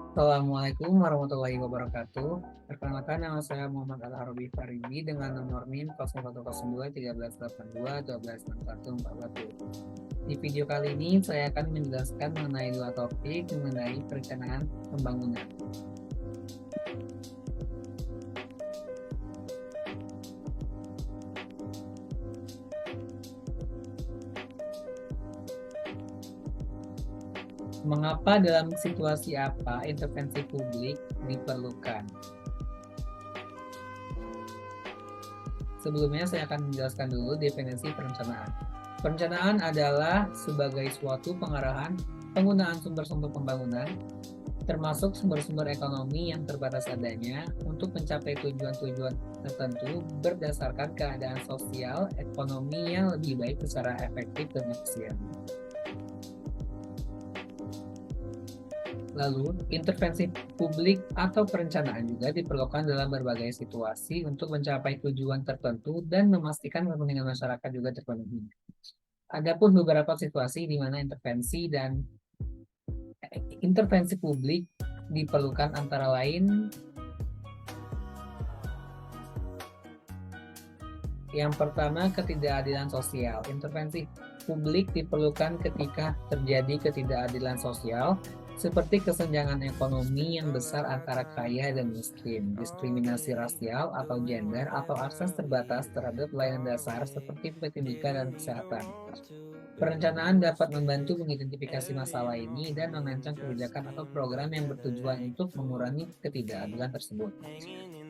Assalamualaikum warahmatullahi wabarakatuh. Perkenalkan, nama saya Muhammad Al-Arabi Faridi dengan nomor NIM 0102 1382 1261 Di video kali ini saya akan menjelaskan mengenai dua topik mengenai perencanaan pembangunan. Mengapa dalam situasi apa intervensi publik diperlukan? Sebelumnya saya akan menjelaskan dulu definisi perencanaan. Perencanaan adalah sebagai suatu pengarahan penggunaan sumber-sumber pembangunan, termasuk sumber-sumber ekonomi yang terbatas adanya untuk mencapai tujuan-tujuan tertentu berdasarkan keadaan sosial ekonomi yang lebih baik secara efektif dan efisien. Lalu, intervensi publik atau perencanaan juga diperlukan dalam berbagai situasi untuk mencapai tujuan tertentu dan memastikan kepentingan masyarakat juga terpenuhi. Adapun beberapa situasi di mana intervensi publik diperlukan antara lain. Yang pertama, ketidakadilan sosial. Intervensi publik diperlukan ketika terjadi ketidakadilan sosial, seperti kesenjangan ekonomi yang besar antara kaya dan miskin, diskriminasi rasial atau gender, atau akses terbatas terhadap layanan dasar seperti pendidikan dan kesehatan. Perencanaan dapat membantu mengidentifikasi masalah ini dan merancang kebijakan atau program yang bertujuan untuk mengurangi ketidakadilan tersebut.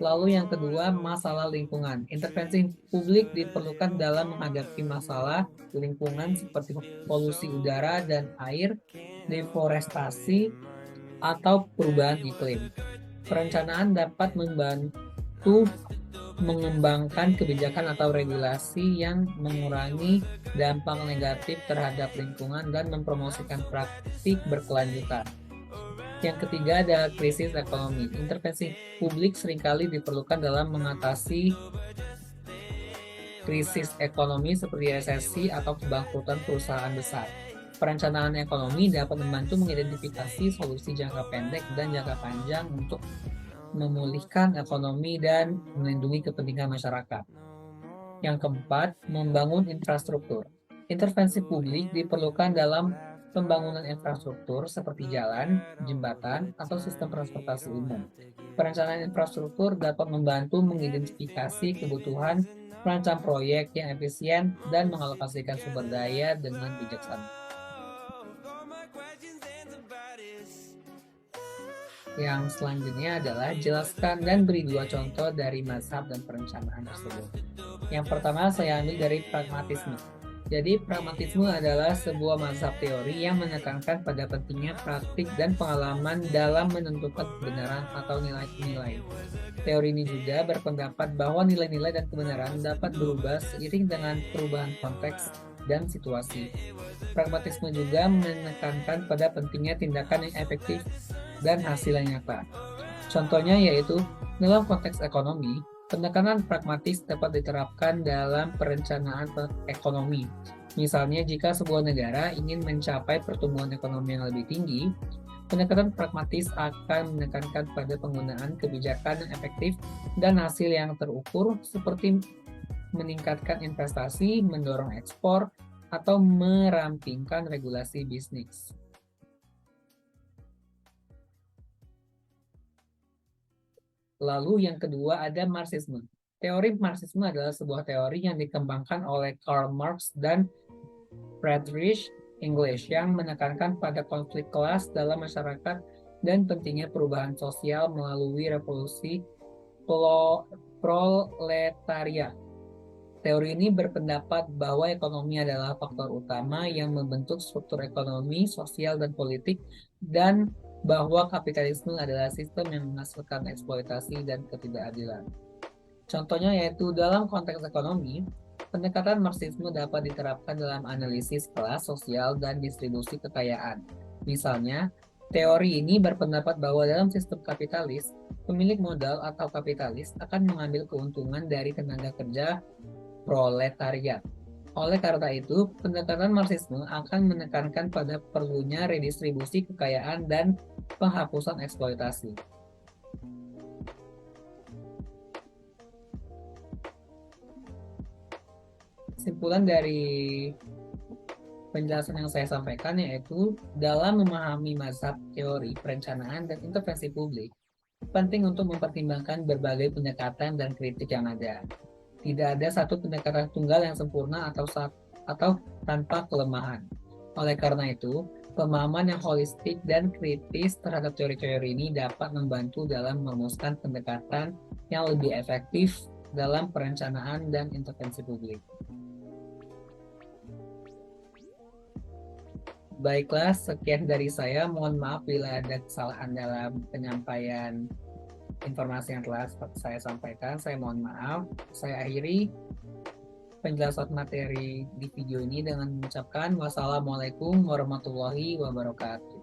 Lalu yang kedua, masalah lingkungan. Intervensi publik diperlukan dalam menghadapi masalah lingkungan seperti polusi udara dan air, deforestasi, atau perubahan iklim. Perencanaan dapat membantu mengembangkan kebijakan atau regulasi yang mengurangi dampak negatif terhadap lingkungan dan mempromosikan praktik berkelanjutan. Yang ketiga adalah krisis ekonomi. Intervensi publik seringkali diperlukan dalam mengatasi krisis ekonomi seperti resesi atau kebangkrutan perusahaan besar. Perencanaan ekonomi dapat membantu mengidentifikasi solusi jangka pendek dan jangka panjang untuk memulihkan ekonomi dan melindungi kepentingan masyarakat. Yang keempat, membangun infrastruktur. Intervensi publik diperlukan dalam pembangunan infrastruktur seperti jalan, jembatan, atau sistem transportasi umum. Perencanaan infrastruktur dapat membantu mengidentifikasi kebutuhan, merancang proyek yang efisien, dan mengalokasikan sumber daya dengan bijaksana. Yang selanjutnya adalah jelaskan dan beri dua contoh dari mazhab dan perencanaan tersebut. Yang pertama saya ambil dari pragmatisme. Jadi pragmatisme adalah sebuah mazhab teori yang menekankan pada pentingnya praktik dan pengalaman dalam menentukan kebenaran atau nilai-nilai. Teori ini juga berpendapat bahwa nilai-nilai dan kebenaran dapat berubah seiring dengan perubahan konteks dan situasi. Pragmatisme juga menekankan pada pentingnya tindakan yang efektif dan hasil yang nyata. Contohnya yaitu dalam konteks ekonomi, pendekatan pragmatis dapat diterapkan dalam perencanaan ekonomi. Misalnya jika sebuah negara ingin mencapai pertumbuhan ekonomi yang lebih tinggi, pendekatan pragmatis akan menekankan pada penggunaan kebijakan yang efektif dan hasil yang terukur seperti meningkatkan investasi, mendorong ekspor, atau merampingkan regulasi bisnis. Lalu yang kedua ada Marxisme. Teori Marxisme adalah sebuah teori yang dikembangkan oleh Karl Marx dan Friedrich Engels yang menekankan pada konflik kelas dalam masyarakat dan pentingnya perubahan sosial melalui revolusi proletariat. Teori ini berpendapat bahwa ekonomi adalah faktor utama yang membentuk struktur ekonomi, sosial, dan politik, dan bahwa kapitalisme adalah sistem yang menghasilkan eksploitasi dan ketidakadilan. Contohnya yaitu dalam konteks ekonomi, pendekatan Marxisme dapat diterapkan dalam analisis kelas sosial dan distribusi kekayaan. Misalnya, teori ini berpendapat bahwa dalam sistem kapitalis, pemilik modal atau kapitalis akan mengambil keuntungan dari tenaga kerja proletariat. Oleh karena itu, pendekatan Marxisme akan menekankan pada perlunya redistribusi kekayaan dan penghapusan eksploitasi. Kesimpulan dari penjelasan yang saya sampaikan yaitu dalam memahami mazhab teori perencanaan dan intervensi publik, penting untuk mempertimbangkan berbagai pendekatan dan kritik yang ada. Tidak ada satu pendekatan tunggal yang sempurna atau tanpa kelemahan. Oleh karena itu, pemahaman yang holistik dan kritis terhadap teori-teori ini dapat membantu dalam merumuskan pendekatan yang lebih efektif dalam perencanaan dan intervensi publik. Baiklah, sekian dari saya. Mohon maaf bila ada kesalahan dalam penyampaian informasi yang telah saya sampaikan. Saya mohon maaf. Saya akhiri penjelasan materi di video ini dengan mengucapkan wassalamualaikum warahmatullahi wabarakatuh.